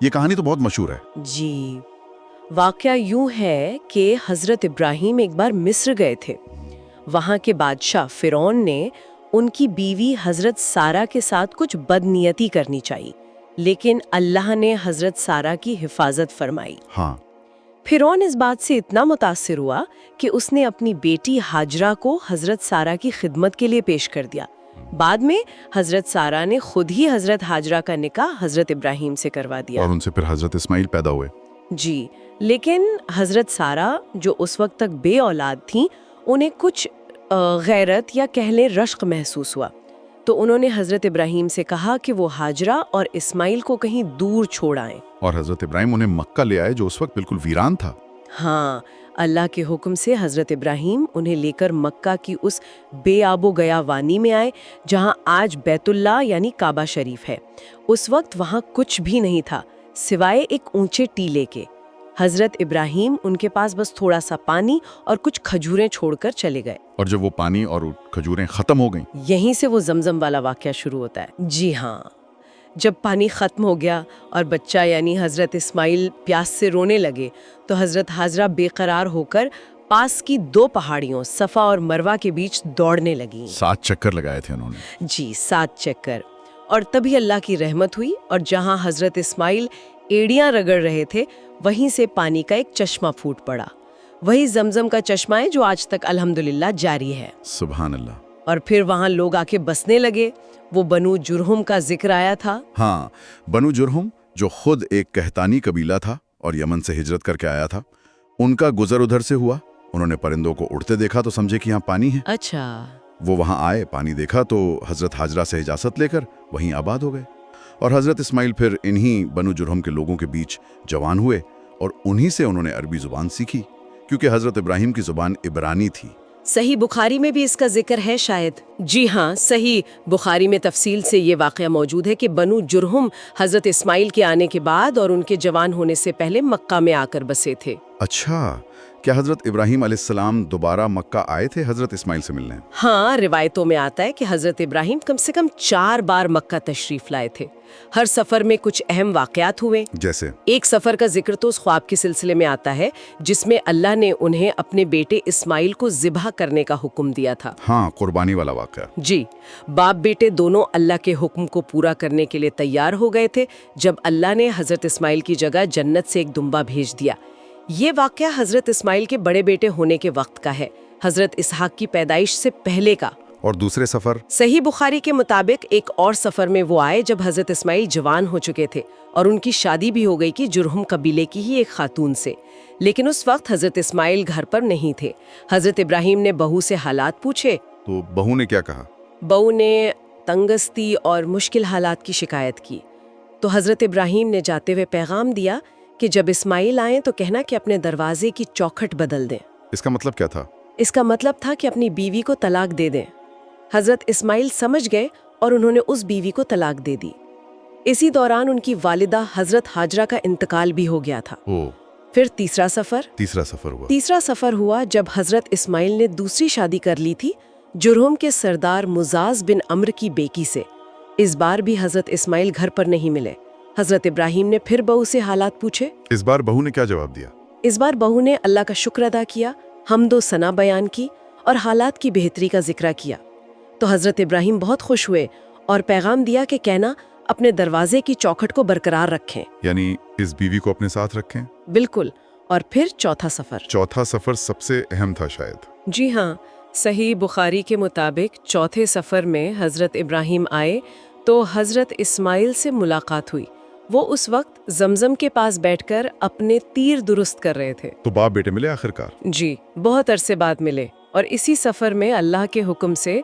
یہ کہانی تو بہت مشہور ہے۔ جی، واقعہ یوں ہے کہ حضرت ابراہیم ایک بار مصر گئے تھے۔ وہاں کے بادشاہ فرعون نے ان کی بیوی حضرت سارہ کے ساتھ کچھ بدنیتی کرنی چاہی، لیکن اللہ نے حضرت سارہ کی حفاظت فرمائی۔ ہاں، فرعون اس بات سے اتنا متاثر ہوا کہ اس نے اپنی بیٹی ہاجرہ کو حضرت سارہ کی خدمت کے لیے پیش کر دیا۔ بعد میں حضرت سارہ نے خود ہی حضرت ہاجرہ کا نکاح حضرت ابراہیم سے کروا دیا۔ اور ان سے پھر حضرت اسماعیل پیدا ہوئے۔ جی، لیکن حضرت سارہ جو اس وقت تک بے اولاد تھیں، انہیں کچھ غیرت یا کہہ لیں رشک محسوس ہوا، تو انہوں نے حضرت ابراہیم سے کہا کہ وہ ہاجرہ اور اسماعیل کو کہیں دور چھوڑ آئیں۔ اور حضرت ابراہیم انہیں مکہ لے آئے جو اس وقت بالکل ویران تھا۔ ہاں، اللہ کے حکم سے حضرت ابراہیم انہیں لے کر مکہ کی اس بے آب و گیا وانی میں آئے جہاں آج بیت اللہ یعنی کعبہ شریف ہے۔ اس وقت وہاں کچھ بھی نہیں تھا سوائے ایک اونچے ٹیلے کے۔ حضرت ابراہیم ان کے پاس بس تھوڑا سا پانی اور کچھ کھجوریں چھوڑ کر چلے گئے۔ اور جب وہ پانی اور کھجوریں ختم ہو گئیں، یہیں سے وہ زمزم والا واقعہ شروع ہوتا ہے۔ جی ہاں، جب پانی ختم ہو گیا اور بچہ یعنی حضرت اسماعیل پیاس سے رونے لگے تو حضرت ہاجرہ بے قرار ہو کر پاس کی 2 پہاڑیوں صفا اور مروہ کے بیچ دوڑنے لگیں۔ 7 چکر لگائے تھے انہوں نے۔ جی، 7 چکر۔ اور تبھی اللہ کی رحمت ہوئی اور جہاں حضرت اسماعیل ایڑیاں رگڑ رہے تھے وہیں سے پانی کا ایک چشمہ پھوٹ پڑا۔ وہی زمزم کا چشمہ ہے جو آج تک الحمدللہ جاری ہے۔ سبحان اللہ۔ اور پھر وہاں لوگ آ کے بسنے لگے۔ وہ بنو جرہم کا ذکر آیا تھا۔ ہاں، بنو جرہم جو خود ایک کہتانی قبیلہ تھا اور یمن سے ہجرت کر کے آیا تھا، ان کا گزر ادھر سے ہوا۔ انہوں نے پرندوں کو اڑتے دیکھا تو سمجھے کہ یہاں پانی ہے۔ اچھا۔ وہ وہاں آئے، پانی دیکھا تو حضرت ہاجرہ سے اجازت لے کر وہیں آباد ہو گئے۔ اور حضرت اسماعیل پھر انہی بنو جرہم کے لوگوں کے بیچ جوان ہوئے اور انہی سے انہوں نے عربی زبان سیکھی، کیونکہ حضرت ابراہیم کی زبان عبرانی تھی۔ صحیح بخاری میں بھی اس کا ذکر ہے شاید۔ جی ہاں، صحیح بخاری میں تفصیل سے یہ واقعہ موجود ہے کہ بنو جرہم حضرت اسماعیل کے آنے کے بعد اور ان کے جوان ہونے سے پہلے مکہ میں آ کر بسے تھے۔ اچھا، کیا حضرت ابراہیم علیہ السلام دوبارہ مکہ آئے تھے حضرت اسماعیل سے ملنے؟ ہاں، روایتوں میں آتا ہے کہ حضرت ابراہیم کم سے کم 4 بار مکہ تشریف لائے تھے۔ ہر سفر میں کچھ اہم واقعات ہوئے۔ جیسے ایک سفر کا ذکر تو اس خواب کے سلسلے میں آتا ہے جس میں اللہ نے انہیں اپنے بیٹے اسماعیل کو ذبح کرنے کا حکم دیا تھا۔ ہاں، قربانی والا واقعہ۔ جی، باپ بیٹے دونوں اللہ کے حکم کو پورا کرنے کے لیے تیار ہو گئے تھے جب اللہ نے حضرت اسماعیل کی جگہ جنت سے ایک دمبا بھیج دیا۔ یہ واقعہ حضرت اسماعیل کے بڑے بیٹے ہونے کے وقت کا ہے، حضرت اسحاق کی پیدائش سے پہلے کا۔ اور دوسرے سفر؟ صحیح بخاری کے مطابق ایک اور سفر میں وہ آئے جب حضرت اسماعیل جوان ہو چکے تھے اور ان کی شادی بھی ہو گئی کہ جرہم قبیلے کی ہی ایک خاتون سے، لیکن اس وقت حضرت اسماعیل گھر پر نہیں تھے۔ حضرت ابراہیم نے بہو سے حالات پوچھے تو بہو نے کیا کہا؟ بہو نے تنگستی اور مشکل حالات کی شکایت کی، تو حضرت ابراہیم نے جاتے ہوئے پیغام دیا کہ جب اسماعیل آئیں تو کہنا کہ اپنے دروازے کی چوکھٹ بدل دیں۔ اس کا مطلب کیا تھا؟ اس کا مطلب تھا کہ اپنی بیوی کو طلاق دے دیں۔ حضرت اسماعیل سمجھ گئے اور انہوں نے اس بیوی کو طلاق دے دی۔ اسی دوران ان کی والدہ حضرت ہاجرہ کا انتقال بھی ہو گیا تھا۔ پھر تیسرا سفر ہوا جب حضرت اسماعیل نے دوسری شادی کر لی تھی جرہم کے سردار مزاز بن عمرو کی بیٹی سے۔ اس بار بھی حضرت اسماعیل گھر پر نہیں ملے۔ حضرت ابراہیم نے پھر بہو سے حالات پوچھے۔ اس بار بہو نے کیا جواب دیا؟ اس بار بہو نے اللہ کا شکر ادا کیا، حمد و ثنا بیان کی اور حالات کی بہتری کا ذکر کیا۔ تو حضرت ابراہیم بہت خوش ہوئے اور پیغام دیا کہ کہنا اپنے دروازے کی چوکھٹ کو برقرار رکھیں، یعنی اس بیوی کو اپنے ساتھ رکھیں۔ بالکل۔ اور پھر چوتھا سفر سب سے اہم تھا شاید۔ جی ہاں، صحیح بخاری کے مطابق چوتھے سفر میں حضرت ابراہیم آئے تو حضرت اسماعیل سے ملاقات ہوئی۔ وہ اس وقت زمزم کے پاس بیٹھ کر اپنے تیر درست کر رہے تھے۔ تو باپ بیٹے ملے آخرکار؟ جی، بہت عرصے بعد ملے، اور اسی سفر میں اللہ کے حکم سے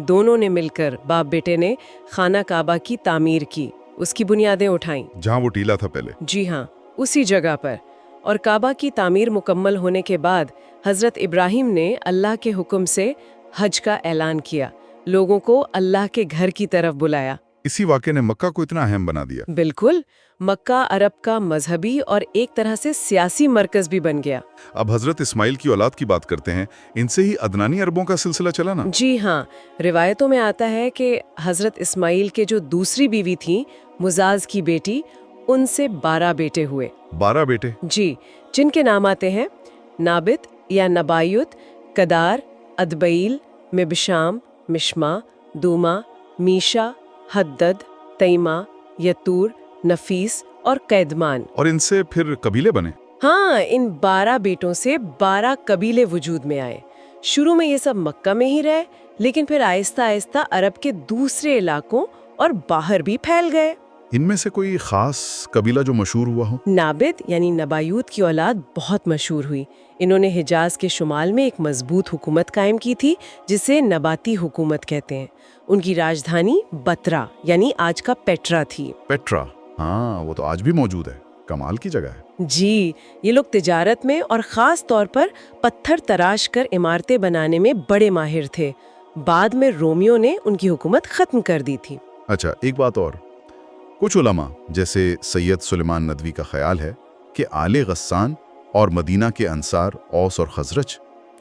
دونوں نے مل کر باپ بیٹے نے خانہ کعبہ کی تعمیر کی، اس کی بنیادیں اٹھائیں۔ جہاں وہ ٹیلا تھا پہلے؟ جی ہاں، اسی جگہ پر۔ اور کعبہ کی تعمیر مکمل ہونے کے بعد حضرت ابراہیم نے اللہ کے حکم سے حج کا اعلان کیا، لوگوں کو اللہ کے گھر کی طرف بلایا۔ اسی واقعے نے مکہ کو اتنا اہم بنا دیا۔ بالکل، مکہ عرب کا مذہبی اور ایک طرح سے سیاسی مرکز بھی بن گیا۔ اب حضرت اسماعیل کی اولاد کی بات کرتے ہیں، ان سے ہی عدنانی عربوں کا سلسلہ چلا نا؟ جی ہاں، روایتوں میں آتا ہے کہ حضرت اسماعیل کے جو دوسری بیوی تھیں مزاز کی بیٹی، ان سے 12 بیٹے ہوئے 12 بیٹے؟ جی، جن کے نام آتے ہیں نابت یا نبایوت، کدار، ادبیل، مبشام، مشما، دوما، میشا، حدد، تیما، یتور، نفیس اور قیدمان۔ اور ان سے پھر قبیلے بنے؟ ہاں، ان 12 بیٹوں سے 12 قبیلے وجود میں آئے۔ شروع میں یہ سب مکہ میں ہی رہے، لیکن پھر آہستہ آہستہ عرب کے دوسرے علاقوں اور باہر بھی پھیل گئے۔ ان میں سے کوئی خاص قبیلہ جو مشہور ہوا ہو؟ نابت یعنی نبایوت کی اولاد بہت مشہور ہوئی۔ انہوں نے حجاز کے شمال میں ایک مضبوط حکومت قائم کی تھی جسے نباتی حکومت کہتے ہیں۔ ان کی راجدھانی بترا یعنی آج کا پیٹرا تھی۔ پیٹرا، ہاں وہ تو آج بھی موجود ہے، کمال کی جگہ ہے۔ جی، یہ لوگ تجارت میں اور خاص طور پر پتھر تراش کر عمارتیں بنانے میں بڑے ماہر تھے۔ بعد میں رومیوں نے ان کی حکومت ختم کر دی تھی۔ اچھا، ایک بات اور، کچھ علماء جیسے سید سلیمان ندوی کا خیال ہے کہ آل غسان اور مدینہ کے انصار اوس اور خزرج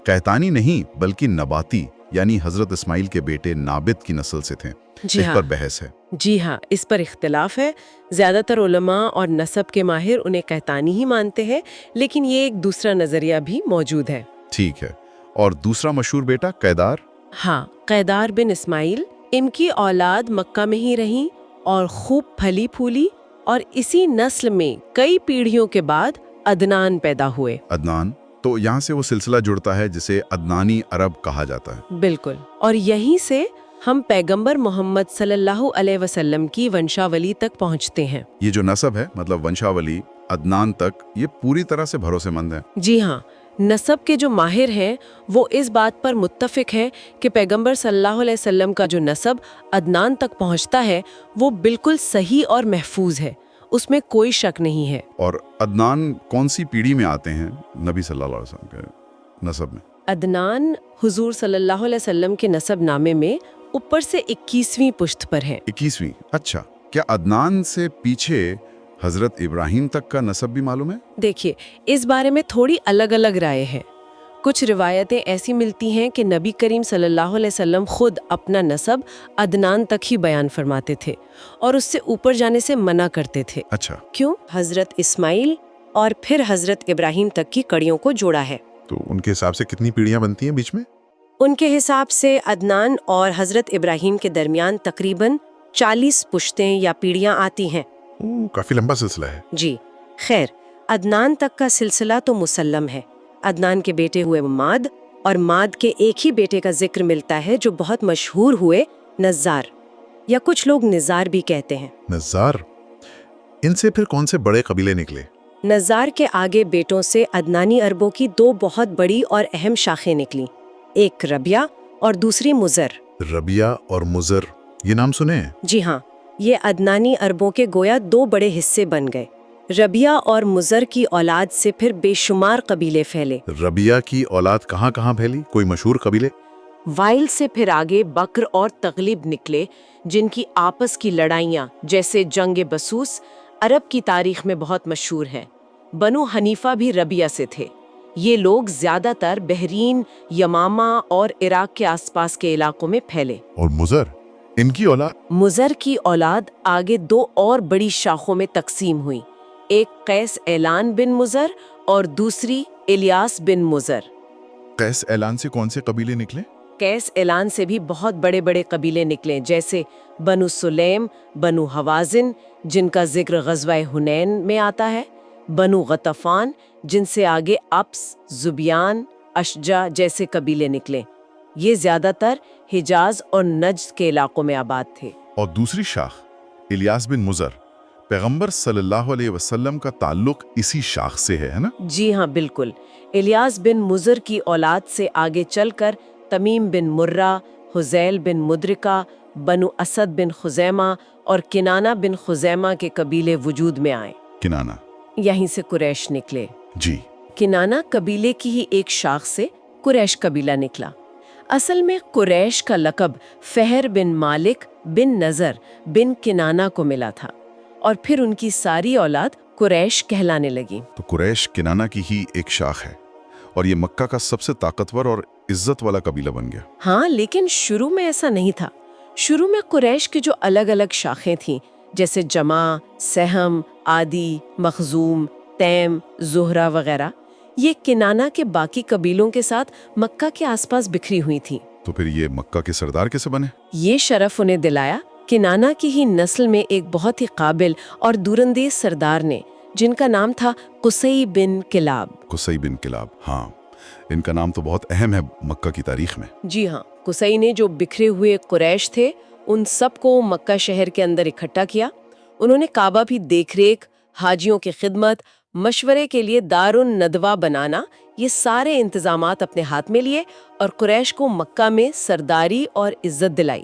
قحطانی نہیں بلکہ نباتی یعنی حضرت اسماعیل کے بیٹے نابت کی نسل سے تھے۔ جی اس ہاں، پر بحث ہے۔ جی ہاں، اس پر اختلاف ہے۔ زیادہ تر علماء اور نسب کے ماہر انہیں قحطانی ہی مانتے ہیں، لیکن یہ ایک دوسرا نظریہ بھی موجود ہے۔ ٹھیک ہے، اور دوسرا مشہور بیٹا قیدار؟ ہاں، قیدار بن اسماعیل، ان کی اولاد مکہ میں ہی رہیں اور خوب پھلی پھولی، اور اسی نسل میں کئی پیڑھیوں کے بعد عدنان پیدا ہوئے۔ عدنان، تو یہاں سے وہ سلسلہ جڑتا ہے جسے عدنانی عرب کہا جاتا ہے۔ بالکل، اور یہیں سے ہم پیغمبر محمد صلی اللہ علیہ وسلم کی ونشاولی تک پہنچتے ہیں۔ یہ جو نسب ہے، مطلب ونشاولی عدنان تک، یہ پوری طرح سے بھروسے مند ہے۔ جی ہاں، نسب کے جو ماہر ہیں وہ اس بات پر متفق ہیں کہ پیغمبر صلی اللہ علیہ وسلم کا جو نسب عدنان تک پہنچتا ہے وہ بالکل صحیح اور محفوظ ہے، اس میں کوئی شک نہیں ہے۔ اور عدنان کون سی پیڑھی میں آتے ہیں نبی صلی اللہ علیہ وسلم کے نسب میں؟ عدنان حضور صلی اللہ علیہ وسلم کے نسب نامے میں اوپر سے 21ویں پشت پر ہے۔ 21ویں؟ اچھا، کیا عدنان سے پیچھے حضرت ابراہیم تک کا نسب بھی معلوم ہے؟ دیکھیے، اس بارے میں تھوڑی الگ الگ رائے ہیں۔ کچھ روایتیں ایسی ملتی ہیں کہ نبی کریم صلی اللہ علیہ وسلم خود اپنا نسب عدنان تک ہی بیان فرماتے تھے اور اس سے اوپر جانے سے منع کرتے تھے۔ اچھا، کیوں؟ حضرت اسماعیل اور پھر حضرت ابراہیم تک کی کڑیوں کو جوڑا ہے۔ تو ان کے حساب سے کتنی پیڑھیاں بنتی ہیں بیچ میں؟ ان کے حساب سے عدنان اور حضرت ابراہیم کے درمیان تقریباً 40 پشتیں یا پیڑھیاں آتی ہیں۔ کافی لمبا سلسلہ ہے۔ جی، خیر، عدنان تک کا سلسلہ تو مسلم ہے۔ عدنان کے بیٹے ہوئے ماد، اور ماد کے ایک ہی بیٹے کا ذکر ملتا ہے جو بہت مشہور ہوئے، نزار، یا کچھ لوگ نزار بھی کہتے ہیں۔ نزار، ان سے پھر کون سے بڑے قبیلے نکلے؟ نزار کے آگے بیٹوں سے عدنانی عربوں کی 2 بہت بڑی اور اہم شاخیں نکلیں، ایک ربیہ اور دوسری مزر۔ ربیہ اور مزر، یہ نام سنے ہیں؟ جی ہاں، یہ عدنانی عربوں کے گویا 2 بڑے حصے بن گئے۔ ربیہ اور مزر کی اولاد سے پھر بے شمار قبیلے پھیلے۔ ربیہ کی اولاد کہاں کہاں پھیلی؟ کوئی مشہور قبیلے؟ وائل سے پھر آگے بکر اور تغلب نکلے، جن کی آپس کی لڑائیاں جیسے جنگ بسوس عرب کی تاریخ میں بہت مشہور ہیں۔ بنو حنیفہ بھی ربیہ سے تھے۔ یہ لوگ زیادہ تر بحرین، یمامہ اور عراق کے آس پاس کے علاقوں میں پھیلے۔ اور مزر، ان کی اولاد؟ مزر کی اولاد آگے 2 اور بڑی شاخوں میں تقسیم ہوئی، ایک قیس اعلان بن مزر اور دوسری الیاس بن مزر۔ قیس اعلان سے کون سے قبیلے نکلے؟ قیس اعلان سے بھی بہت بڑے بڑے قبیلے نکلے، جیسے بنو سلیم، بنو حوازن جن کا ذکر غزوہ حنین میں آتا ہے، بنو غطفان جن سے آگے اپس، زبیان، اشجع جیسے قبیلے نکلے۔ یہ زیادہ تر حجاز اور نجد کے علاقوں میں آباد تھے۔ اور دوسری شاخ الیاس بن مزر، پیغمبر صلی اللہ علیہ وسلم کا تعلق اسی شاخ سے ہے نا؟ جی ہاں، بالکل۔ الیاس بن مزر کی اولاد سے آگے چل کر تمیم بن مرہ، حزیل بن مدرکہ، بنو اسد بن خزیمہ اور کنانہ بن خزیمہ کے قبیلے وجود میں آئے۔ کنانہ، یہیں سے قریش نکلے۔ جی۔ کنانہ قبیلے کی ہی ایک شاخ سے قریش قبیلہ نکلا۔ اصل میں قریش کا لقب فہر بن مالک بن نظر بن کنانہ کو ملا تھا، اور پھر ان کی ساری اولاد قریش کہلانے لگی۔ تو قریش کنانہ کی ہی ایک شاخ ہے، اور یہ مکہ کا سب سے طاقتور اور عزت والا قبیلہ بن گیا۔ ہاں، لیکن شروع میں ایسا نہیں تھا۔ شروع میں قریش کی جو الگ الگ شاخیں تھیں، جیسے جمع، سہم، عادی، مخزوم، تیم، زہرہ وغیرہ، یہ کنانہ کے باقی قبیلوں کے ساتھ مکہ کے آس پاس بکھری ہوئی تھیں۔ تو پھر یہ مکہ کے سردار کیسے بنے؟ یہ شرف انہیں دلایا کنانہ کی ہی نسل میں ایک بہت ہی قابل اور دوراندیز سردار نے، جن کا نام تھا قصی بن کلاب۔ قصی بن کلاب، ہاں، ان کا نام تو بہت اہم ہے مکہ کی تاریخ میں۔ جی ہاں، قصی نے جو بکھرے ہوئے قریش تھے ان سب کو مکہ شہر کے اندر اکٹھا کیا۔ انہوں نے کعبہ بھی دیکھ ریکھ، حاجیوں کی خدمت، مشورے کے لیے دار الندوہ بنانا، یہ سارے انتظامات اپنے ہاتھ میں لیے اور قریش کو مکہ میں سرداری اور عزت دلائی۔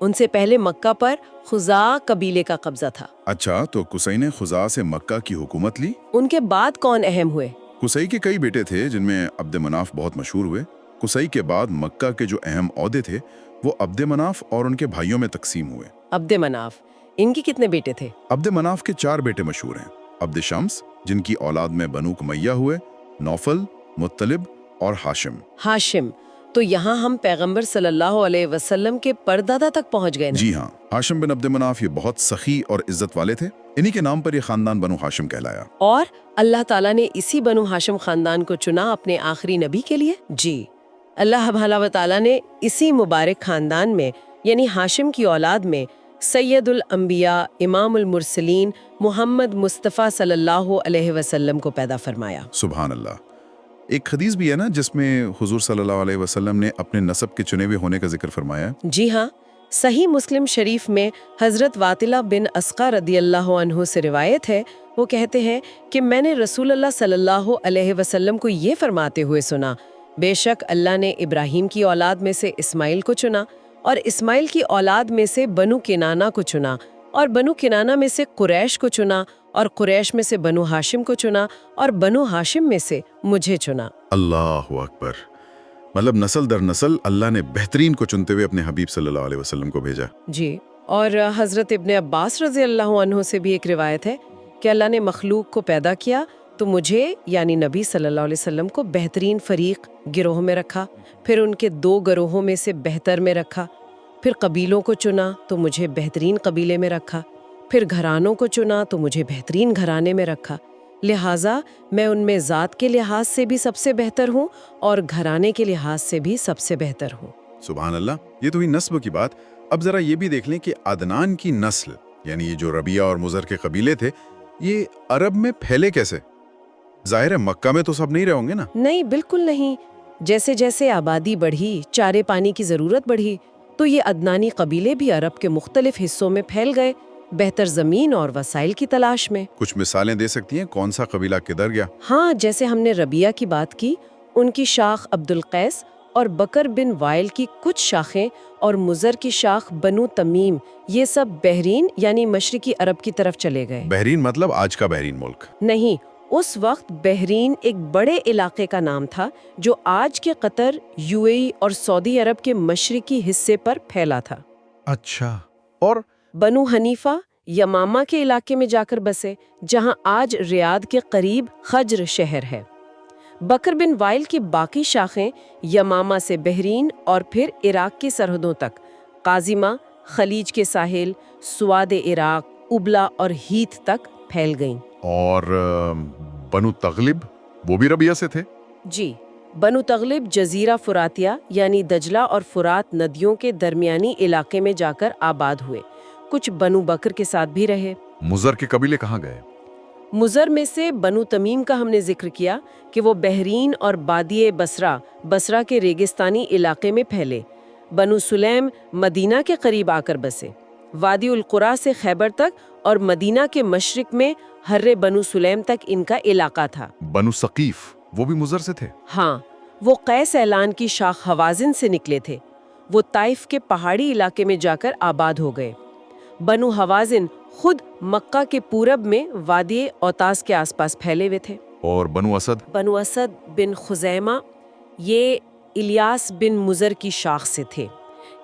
ان سے پہلے مکہ پر خزاع قبیلے کا قبضہ تھا۔ اچھا، تو قصی نے خزاع سے مکہ کی حکومت لی؟ ان کے بعد کون اہم ہوئے؟ قصی کے کئی بیٹے تھے جن میں عبد مناف بہت مشہور ہوئے۔ قصی کے بعد مکہ کے جو اہم عہدے تھے وہ عبد مناف اور ان کے بھائیوں میں تقسیم ہوئے۔ عبد مناف، ان کے کتنے بیٹے تھے؟ عبد مناف کے 4 بیٹے مشہور ہیں۔ عبد شمس، جن کی اولاد میں بنو امیہ ہوئے، نوفل، مطلب اور ہاشم۔ ہاشم، تو یہاں ہم پیغمبر صلی اللہ علیہ وسلم کے پردادا تک پہنچ گئے نا؟ جی ہاں، ہاشم بن عبد مناف یہ بہت سخی اور عزت والے تھے۔ انہی کے نام پر یہ خاندان بنو ہاشم کہلایا۔ اور اللہ تعالیٰ نے اسی بنو ہاشم خاندان کو چنا اپنے آخری نبی کے لیے؟ جی، اللہ سبحانہ و تعالیٰ نے اسی مبارک خاندان میں یعنی ہاشم کی اولاد میں سید الانبیاء، امام المرسلین محمد مصطفیٰ صلی اللہ علیہ وسلم کو پیدا فرمایا۔ سبحان اللہ۔ ایک حدیث بھی ہے نا جس میں حضور صلی اللہ علیہ وسلم نے اپنے نسب کے چنے ہوئے ہونے کا ذکر فرمایا ہے۔ جی ہاں، صحیح مسلم شریف میں حضرت واطلہ بن اسقا رضی اللہ عنہ سے روایت ہے، وہ کہتے ہیں کہ میں نے رسول اللہ صلی اللہ علیہ وسلم کو یہ فرماتے ہوئے سنا، بے شک اللہ نے ابراہیم کی اولاد میں سے اسماعیل کو چنا اور اسماعیل کی اولاد میں سے بنو کنانہ کو چنا اور بنو کنانہ میں سے قریش کو چنا اور قریش میں سے بنو ہاشم کو چنا اور بنو ہاشم میں سے مجھے چنا۔ اللہ اکبر، مطلب نسل در نسل اللہ نے بہترین کو چنتے ہوئے اپنے حبیب صلی اللہ علیہ وسلم کو بھیجا۔ جی، اور حضرت ابن عباس رضی اللہ عنہ سے بھی ایک روایت ہے کہ اللہ نے مخلوق کو پیدا کیا تو مجھے یعنی نبی صلی اللہ علیہ وسلم کو بہترین فریق گروہ میں رکھا، پھر ان کے 2 گروہوں میں سے بہتر میں رکھا، پھر قبیلوں کو چنا تو مجھے بہترین قبیلے میں رکھا، پھر گھرانوں کو چنا تو مجھے بہترین گھرانے میں رکھا، لہٰذا میں ان میں ذات کے لحاظ سے بھی سب سے بہتر ہوں اور گھرانے کے لحاظ سے بھی سب سے بہتر ہوں۔ سبحان اللہ، یہ تو ہوئی نسب کی بات۔ اب ذرا یہ بھی دیکھ لیں کہ عدنان کی نسل یعنی یہ جو ربیہ اور مضر کے قبیلے تھے یہ عرب میں پھیلے کیسے؟ ظاہر ہے مکہ میں تو سب نہیں رہے ہوں گے نا؟ نہیں، بالکل نہیں۔ جیسے جیسے آبادی بڑھی، چارے پانی کی ضرورت بڑھی تو یہ عدنانی قبیلے بھی عرب کے مختلف حصوں میں پھیل گئے، بہتر زمین اور وسائل کی تلاش میں۔ کچھ مثالیں دے سکتی ہیں کون سا قبیلہ کدھر گیا؟ ہاں، جیسے ہم نے ربیہ کی بات کی، ان کی شاخ عبد القیس اور بکر بن وائل کی کچھ شاخیں اور مضر کی شاخ بنو تمیم، یہ سب بحرین یعنی مشرقی عرب کی طرف چلے گئے۔ بحرین مطلب آج کا بحرین ملک؟ نہیں، اس وقت بحرین ایک بڑے علاقے کا نام تھا جو آج کے قطر، UAE اور سعودی عرب کے مشرقی حصے پر پھیلا تھا۔ اچھا، اور بنو حنیفہ یمامہ کے علاقے میں جا کر بسے، جہاں آج ریاض کے قریب خجر شہر ہے۔ بکر بن وائل کی باقی شاخیں یمامہ سے بحرین اور پھر عراق کی سرحدوں تک، قازمہ، خلیج کے ساحل، سواد عراق، ابلا اور ہیت تک پھیل گئیں۔ اور بنو تغلب وہ بھی ربیہ سے تھے؟ جی، بنو تغلب جزیرہ فراتیہ یعنی دجلہ اور فرات ندیوں کے درمیانی علاقے میں جا کر آباد ہوئے، کچھ بنو بکر کے ساتھ بھی رہے۔ مضر کے قبیلے کہاں گئے؟ مضر میں سے بنو تمیم کا ہم نے ذکر کیا کہ وہ بحرین اور بادی بصرہ کے ریگستانی علاقے میں پھیلے۔ بنو سلیم مدینہ کے قریب آ کر بسے۔ وادی القرا سے خیبر تک اور مدینہ کے مشرق میں حر بنو سلیم تک ان کا علاقہ تھا۔ بنو ثقیف وہ بھی مضر سے تھے؟ ہاں، وہ قیس اعلان کی شاخ حوازن سے نکلے تھے۔ وہ طائف کے پہاڑی علاقے میں جا کر آباد ہو گئے۔ بنو حوازن خود مکہ کے پورب میں وادی اوتاس کے آس پاس پھیلے ہوئے تھے۔ اور بنو اسد بن خزیمہ یہ الیاس بن مضر کی شاخ سے تھے۔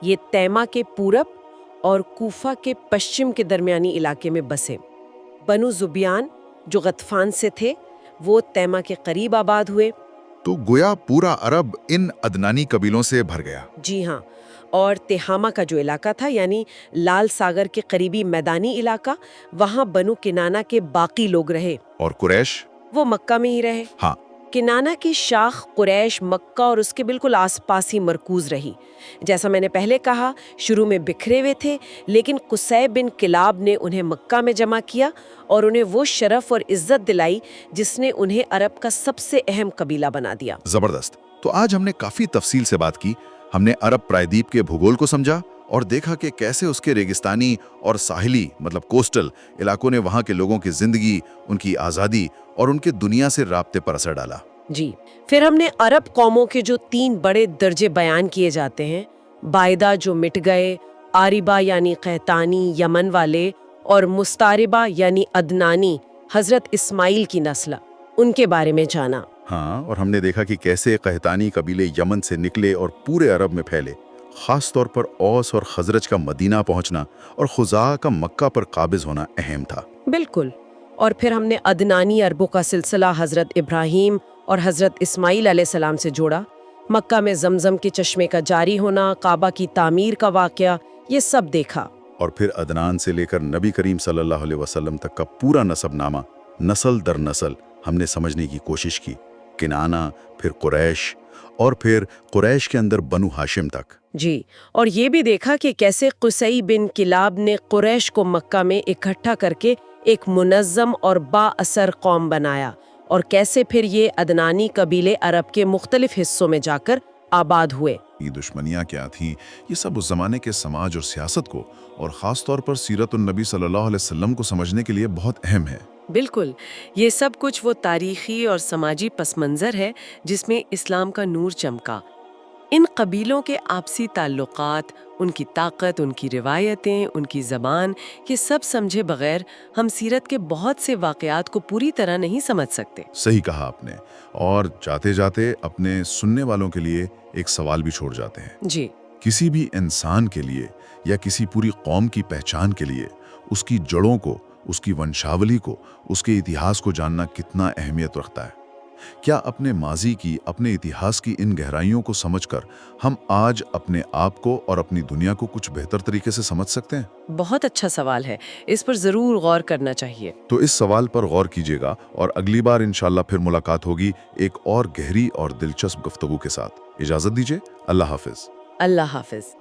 یہ تیمہ کے پورب اور کوفہ کے پشچم کے درمیانی علاقے میں بسے۔ بنو زبیان جو غطفان سے تھے وہ تیمہ کے قریب آباد ہوئے۔ تو گویا پورا عرب ان عدنانی قبیلوں سے بھر گیا۔ جی ہاں، اور تہامہ کا جو علاقہ تھا یعنی لال ساگر کے قریبی میدانی علاقہ، وہاں بنو کنانہ کے باقی لوگ رہے۔ اور قریش؟ وہ مکہ میں ہی رہے۔ ہاں، کنانہ کی شاخ قریش مکہ اور اس کے بالکل آس پاس ہی مرکوز رہی۔ جیسا میں نے پہلے کہا، شروع میں بکھرے ہوئے تھے، لیکن قصی بن کلاب نے انہیں مکہ میں جمع کیا اور انہیں وہ شرف اور عزت دلائی جس نے انہیں عرب کا سب سے اہم قبیلہ بنا دیا۔ زبردست۔ تو آج ہم نے کافی تفصیل سے بات کی، ہم نے عرب پرائیدیپ کے بھوگول کو سمجھا اور دیکھا کہ کیسے اس کے ریگستانی اور ساحلی کوسٹل علاقوں نے وہاں کے لوگوں کی زندگی، ان کی آزادی اور ان کے دنیا سے رابطے پر اثر ڈالا۔ جی، پھر ہم نے عرب قوموں کے جو 3 بڑے درجے بیان کیے جاتے ہیں، بائدہ جو مٹ گئے، آریبہ یعنی قحطانی یمن والے، اور مستعربہ یعنی عدنانی حضرت اسماعیل کی نسل، ان کے بارے میں جانا۔ ہاں، اور ہم نے دیکھا کہ کیسے قحطانی قبیلے یمن سے نکلے اور پورے عرب میں پھیلے، خاص طور پر اوس اور خزرج کا مدینہ پہنچنا اور خزاعہ کا مکہ پر قابض ہونا اہم تھا۔ بالکل۔ اور پھر ہم نے عدنانی عربوں کا سلسلہ حضرت ابراہیم اور حضرت اسماعیل علیہ السلام سے جوڑا، مکہ میں زمزم کے چشمے کا جاری ہونا، کعبہ کی تعمیر کا واقعہ، یہ سب دیکھا۔ اور پھر عدنان سے لے کر نبی کریم صلی اللہ علیہ وسلم تک کا پورا نسب نامہ نسل در نسل ہم نے سمجھنے کی کوشش کی، کنانہ، پھر قریش، اور پھر قریش کے اندر بنو ہاشم تک۔ جی، اور یہ بھی دیکھا کہ کیسے قصی بن کلاب نے قریش کو مکہ میں اکٹھا کر کے ایک منظم اور با اثر قوم بنایا، اور کیسے پھر یہ عدنانی قبیلے عرب کے مختلف حصوں میں جا کر آباد ہوئے۔ یہ دشمنیاں کیا تھیں، یہ سب اس زمانے کے سماج اور سیاست کو، اور خاص طور پر سیرت النبی صلی اللہ علیہ وسلم کو سمجھنے کے لیے بہت اہم ہے۔ بالکل، یہ سب کچھ وہ تاریخی اور سماجی پس منظر ہے جس میں اسلام کا نور چمکا۔ ان قبیلوں کے آپسی تعلقات، ان کی طاقت، ان کی روایتیں، ان کی زبان، یہ سب سمجھے بغیر ہم سیرت کے بہت سے واقعات کو پوری طرح نہیں سمجھ سکتے۔ صحیح کہا آپ نے، اور جاتے جاتے اپنے سننے والوں کے لیے ایک سوال بھی چھوڑ جاتے ہیں۔ جی، کسی بھی انسان کے لیے یا کسی پوری قوم کی پہچان کے لیے اس کی جڑوں کو، اس کی ونشاولی کو، اس کے اتہاس کو جاننا کتنا اہمیت رکھتا ہے۔ کیا اپنے ماضی کی، اپنے اتہاس کی ان گہرائیوں کو سمجھ کر ہم آج اپنے آپ کو اور اپنی دنیا کو کچھ بہتر طریقے سے سمجھ سکتے ہیں؟ بہت اچھا سوال ہے، اس پر ضرور غور کرنا چاہیے۔ تو اس سوال پر غور کیجیے گا، اور اگلی بار انشاءاللہ پھر ملاقات ہوگی ایک اور گہری اور دلچسپ گفتگو کے ساتھ۔ اجازت دیجیے، اللہ حافظ۔ اللہ حافظ۔